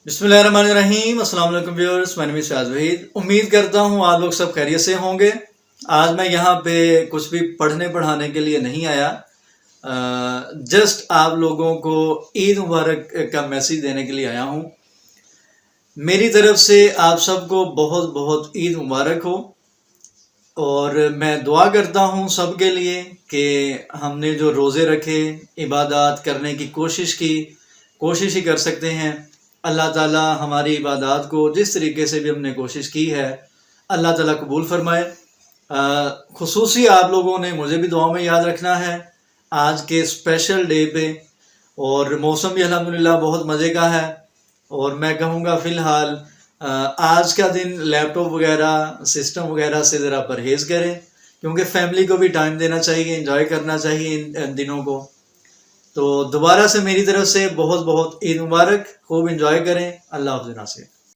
बिस्मिल्लाहिर्रहमानिर्रहीम। अस्सलाम वालेकुम viewers, my name is Fayaz Waheed. उम्मीद करता हूँ आप लोग सब खैरियत से होंगे। आज मैं यहाँ पे कुछ भी पढ़ने पढ़ाने के लिए नहीं आया, जस्ट आप लोगों को ईद मुबारक का मैसेज देने के लिए आया हूँ। मेरी तरफ से आप सबको बहुत बहुत ईद मुबारक हो और मैं दुआ करता हूँ सबके लिए कि हमने जो रोज़े रखे, इबादत करने की कोशिश ही कर सकते हैं। अल्लाह ताला हमारी इबादत को जिस तरीके से भी हमने कोशिश की है अल्लाह ताला कबूल फरमाए। खुसूसी आप लोगों ने मुझे भी दुआ में याद रखना है आज के स्पेशल डे पे। और मौसम भी अल्हम्दुलिल्लाह बहुत मज़े का है। और मैं कहूँगा फ़िलहाल आज का दिन लैपटॉप वगैरह सिस्टम वगैरह से ज़रा परहेज़ करें, क्योंकि फैमिली को भी टाइम देना चाहिए, एंजॉय करना चाहिए इन दिनों को। तो दोबारा से मेरी तरफ से बहुत बहुत ईद मुबारक। खूब एंजॉय करें। अल्लाह हाफ़िज़।